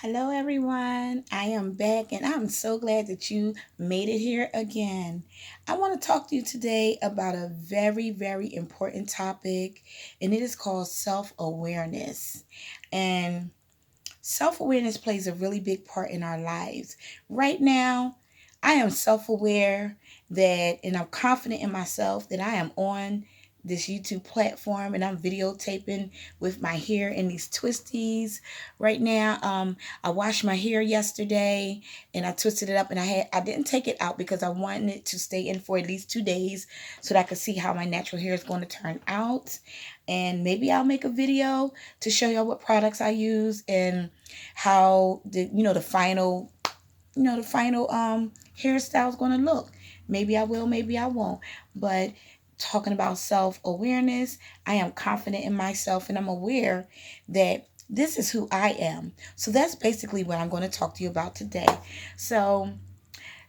Hello, everyone. I am back, and I'm so glad that you made it here again. I want to talk to you today about a very, very important topic, and it is called self awareness. And self awareness plays a really big part in our lives. Right now, I am self aware and I'm confident in myself that I am on this YouTube platform and I'm videotaping with my hair in these twisties right now. I washed my hair yesterday and I twisted it up and I didn't take it out because I wanted it to stay in for at least 2 days so that I could see how my natural hair is going to turn out. And maybe I'll make a video to show y'all what products I use and how the final hairstyle is going to look. Maybe I will, maybe I won't. But talking about self-awareness, I am confident in myself and I'm aware that this is who I am. So that's basically what I'm going to talk to you about today. So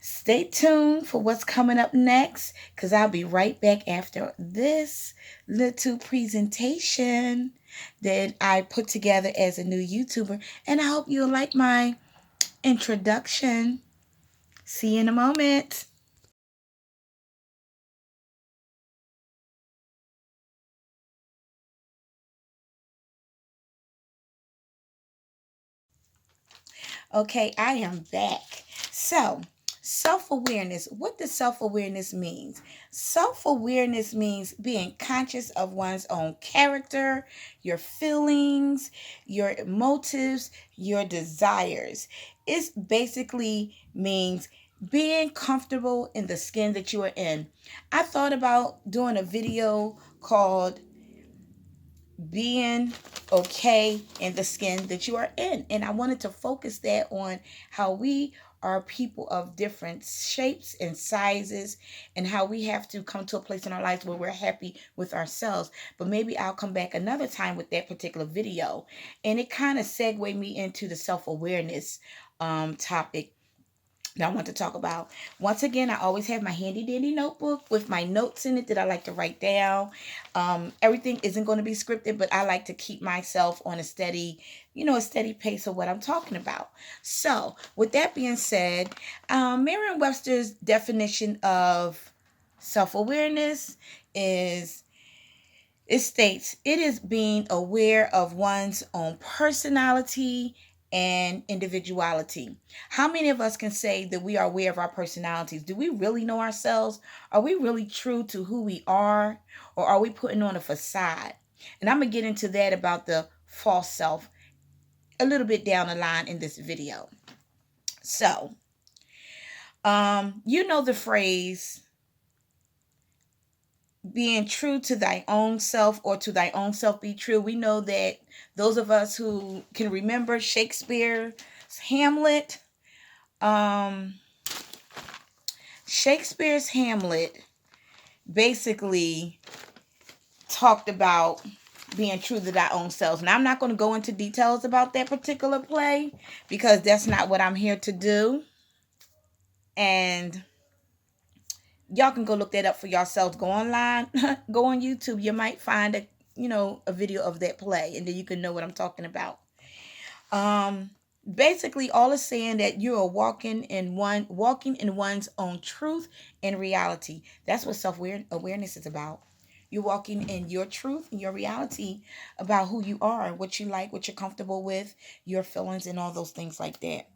stay tuned for what's coming up next because I'll be right back after this little presentation that I put together as a new YouTuber. And I hope you'll like my introduction. See you in a moment. Okay, I am back. So, self awareness. What does self awareness mean? Self awareness means being conscious of one's own character, your feelings, your motives, your desires. It basically means being comfortable in the skin that you are in. I thought about doing a video called being okay in the skin that you are in. And I wanted to focus that on how we are people of different shapes and sizes and how we have to come to a place in our lives where we're happy with ourselves. But maybe I'll come back another time with that particular video. And it kind of segued me into the self-awareness topic that I want to talk about. Once again, I always have my handy dandy notebook with my notes in it that I like to write down. Everything isn't going to be scripted, but I like to keep myself on a steady pace of what I'm talking about. So, with that being said, Merriam-Webster's definition of self-awareness is it states it is being aware of one's own personality and individuality. How many of us can say that we are aware of our personalities? Do we really know ourselves? Are we really true to who we are? Or are we putting on a facade? And I'm going to get into that about the false self a little bit down the line in this video. So, you know the phrase being true to thy own self or to thy own self be true. We know that those of us who can remember Shakespeare's Hamlet, um, Shakespeare's Hamlet basically talked about being true to thy own self. Now, I'm not going to go into details about that particular play because that's not what I'm here to do. And y'all can go look that up for yourselves. Go online, go on YouTube. You might find a video of that play, and then you can know what I'm talking about. Um, Basically, all is saying that you are walking in one's own truth and reality. That's what self awareness is about. You're walking in your truth and your reality about who you are, what you like, what you're comfortable with, your feelings, and all those things like that.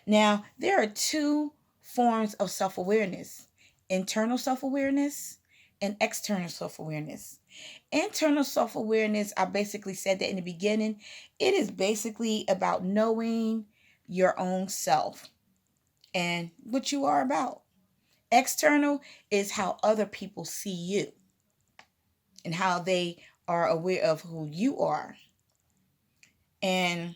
Now, there are two forms of self awareness: internal self awareness and external self awareness. Internal self awareness, I basically said that in the beginning, it is basically about knowing your own self and what you are about. External is how other people see you and how they are aware of who you are. And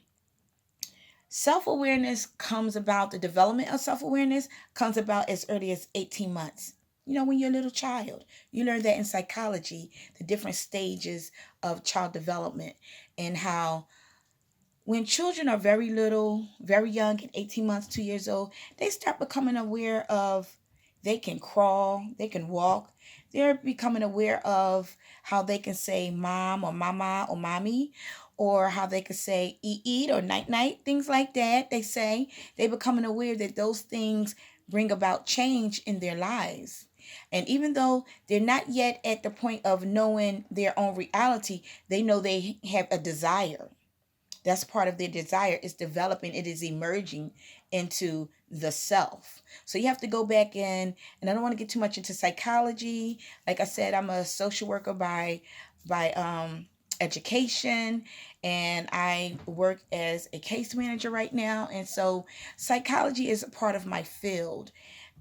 self awareness comes about, the development of self awareness comes about as early as 18 months. When you're a little child, you learn that in psychology, the different stages of child development, and how when children are very little, very young, at 18 months, 2 years old, they start becoming aware of they can crawl, they can walk. They're becoming aware of how they can say mom or mama or mommy, or how they could say eat or night night, things like that. They say they becoming aware that those things bring about change in their lives. And even though they're not yet at the point of knowing their own reality, they know they have a desire. That's part of their desire, is developing, it is emerging into the self. So you have to go back in, and I don't want to get too much into psychology. Like I said, I'm a social worker by education, and I work as a case manager right now, and so psychology is a part of my field.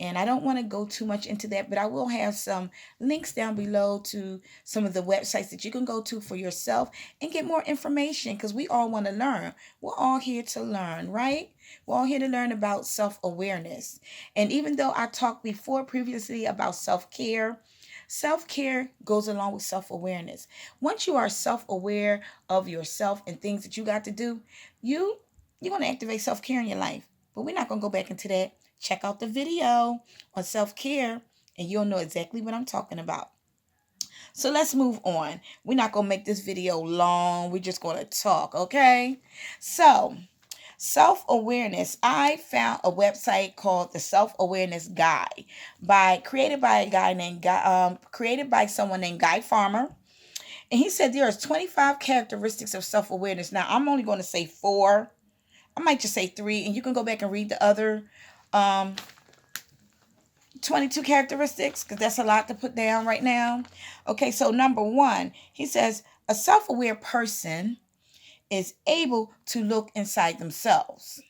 And I don't want to go too much into that, but I will have some links down below to some of the websites that you can go to for yourself and get more information, because we all want to learn. We're all here to learn, right? We're all here to learn about self-awareness. And even though I talked before previously about self-care, self-care goes along with self-awareness. Once you are self-aware of yourself and things that you got to do, you're going to activate self-care in your life. But we're not going to go back into that. Check out the video on self-care and you'll know exactly what I'm talking about. So let's move on. We're not going to make this video long. We're just going to talk, okay? So, self-awareness. I found a website called the Self-Awareness Guide created by someone named Guy Farmer. And he said there are 25 characteristics of self-awareness. Now, I'm only going to say 4. I might just say 3, and you can go back and read the other 22 characteristics, because that's a lot to put down right now. Okay, so number 1, he says a self-aware person is able to look inside themselves.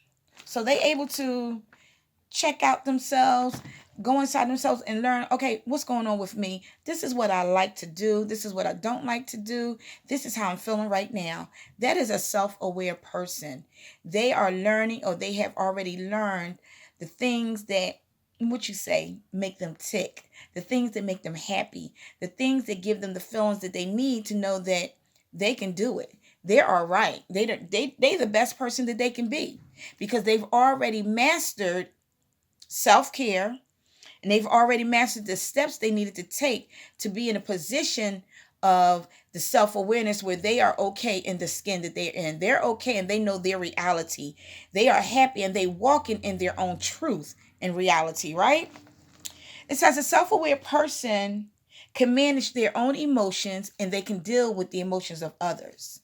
So they able to check out themselves, go inside themselves and learn, okay, what's going on with me? This is what I like to do. This is what I don't like to do. This is how I'm feeling right now. That is a self-aware person. They are learning, or they have already learned the things that, what you say, make them tick, the things that make them happy, the things that give them the feelings that they need to know that they can do it. They're all right. They the best person that they can be, because they've already mastered self-care, and they've already mastered the steps they needed to take to be in a position of the self-awareness where they are okay in the skin that they're in. They're okay and they know their reality. They are happy and they walking in their own truth and reality, right? It says a self-aware person can manage their own emotions and they can deal with the emotions of others.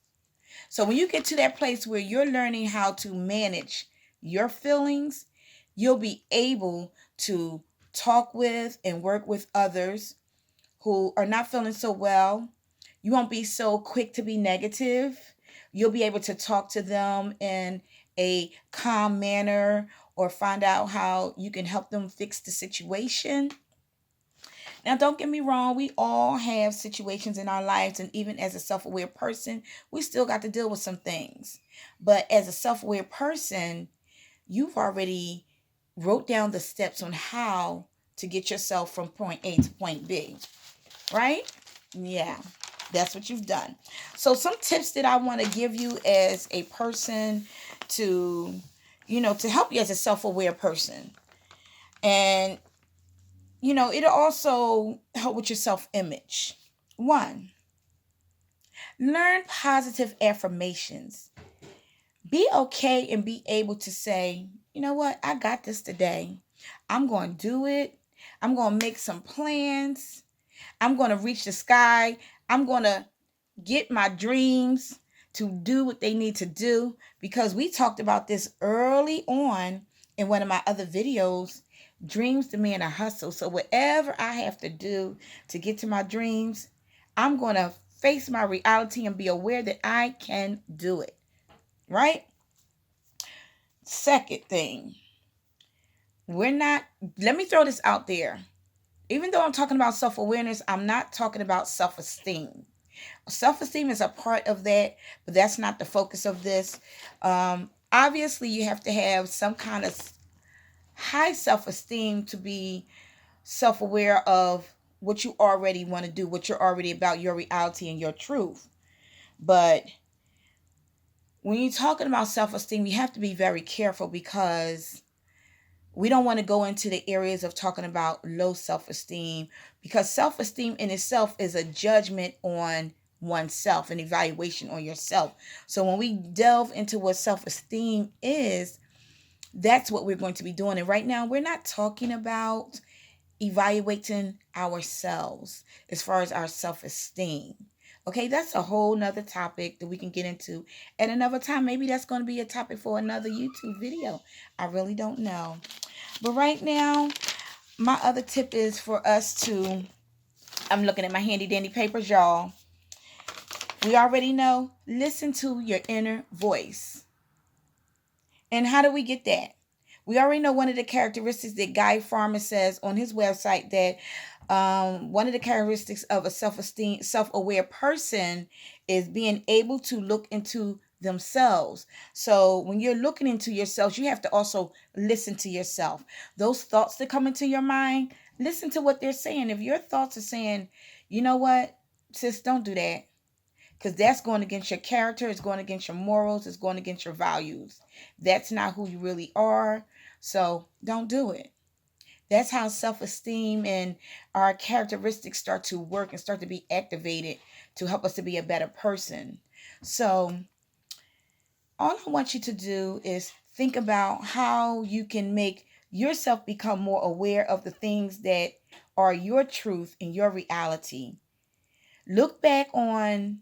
So when you get to that place where you're learning how to manage your feelings, you'll be able to talk with and work with others who are not feeling so well. You won't be so quick to be negative. You'll be able to talk to them in a calm manner, or find out how you can help them fix the situation. Now, don't get me wrong, we all have situations in our lives, and even as a self-aware person, we still got to deal with some things. But as a self-aware person, you've already wrote down the steps on how to get yourself from point A to point B, right? Yeah, that's what you've done. So some tips that I want to give you as a person to, to help you as a self-aware person. And, it'll also help with your self-image. 1, learn positive affirmations. Be okay and be able to say, you know what, I got this today. I'm going to do it. I'm going to make some plans. I'm going to reach the sky. I'm going to get my dreams to do what they need to do, because we talked about this early on in one of my other videos. Dreams demand a hustle. So whatever I have to do to get to my dreams, I'm going to face my reality and be aware that I can do it. Right? Second thing, let me throw this out there. Even though I'm talking about self-awareness, I'm not talking about self-esteem. Self-esteem is a part of that, but that's not the focus of this. Obviously, you have to have some kind of high self-esteem to be self-aware of what you already want to do, what you're already about, your reality and your truth. But when you're talking about self-esteem, you have to be very careful, because we don't want to go into the areas of talking about low self-esteem, because self-esteem in itself is a judgment on oneself, an evaluation on yourself. So when we delve into what self-esteem is, that's what we're going to be doing. And right now, we're not talking about evaluating ourselves as far as our self-esteem. Okay, that's a whole nother topic that we can get into at another time. Maybe that's going to be a topic for another YouTube video. I really don't know. But right now, my other tip is for us to, I'm looking at my handy dandy papers, y'all. We already know, listen to your inner voice. And how do we get that? We already know one of the characteristics that Guy Farmer says on his website, that one of the characteristics of a self-esteem, self-aware person is being able to look into themselves. So when you're looking into yourself, you have to also listen to yourself. Those thoughts that come into your mind, listen to what they're saying. If your thoughts are saying, you know what, sis, don't do that, because that's going against your character, it's going against your morals, it's going against your values. That's not who you really are. So don't do it. That's how self-esteem and our characteristics start to work and start to be activated to help us to be a better person. So all I want you to do is think about how you can make yourself become more aware of the things that are your truth and your reality. Look back on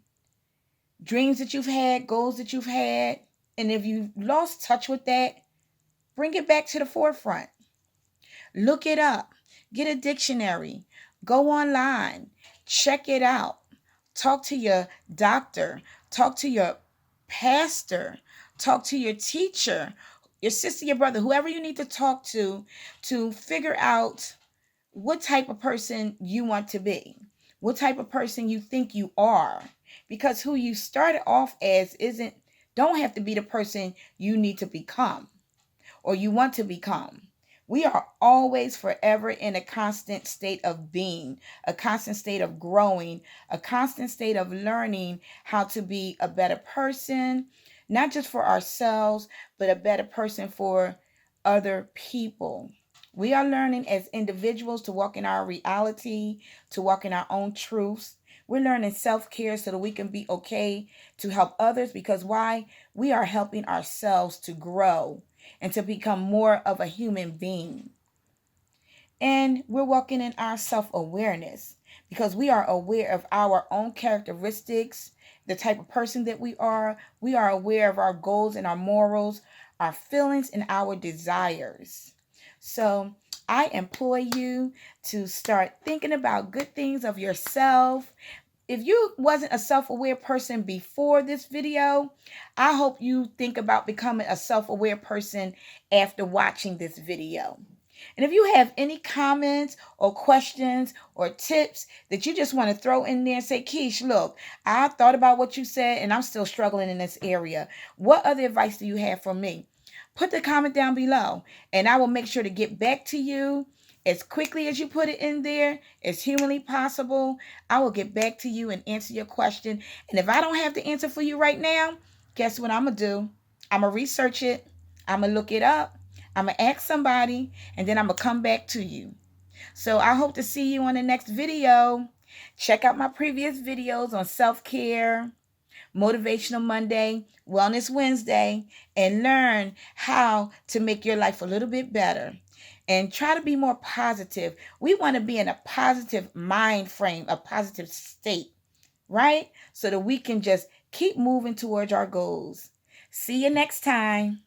dreams that you've had, goals that you've had, and if you've lost touch with that, bring it back to the forefront. Look it up. Get a dictionary. Go online. Check it out. Talk to your doctor. Talk to your pastor. Talk to your teacher, your sister, your brother, whoever you need to talk to figure out what type of person you want to be, what type of person you think you are. Because who you started off as don't have to be the person you need to become or you want to become. We are always forever in a constant state of being, a constant state of growing, a constant state of learning how to be a better person, not just for ourselves, but a better person for other people. We are learning as individuals to walk in our reality, to walk in our own truths. We're learning self-care so that we can be okay to help others, because why? We are helping ourselves to grow and to become more of a human being. And we're walking in our self-awareness because we are aware of our own characteristics, the type of person that we are. We are aware of our goals and our morals, our feelings and our desires. So I implore you to start thinking about good things of yourself. If you wasn't a self-aware person before this video, I hope you think about becoming a self-aware person after watching this video. And if you have any comments or questions or tips that you just want to throw in there and say, Keysha, look, I thought about what you said and I'm still struggling in this area. What other advice do you have for me? Put the comment down below and I will make sure to get back to you as quickly as you put it in there, as humanly possible. I will get back to you and answer your question. And if I don't have the answer for you right now, guess what I'm going to do? I'm going to research it. I'm going to look it up. I'm going to ask somebody, and then I'm going to come back to you. So I hope to see you on the next video. Check out my previous videos on self-care, Motivational Monday, Wellness Wednesday, and learn how to make your life a little bit better. And try to be more positive. We want to be in a positive mind frame, a positive state, right? So that we can just keep moving towards our goals. See you next time.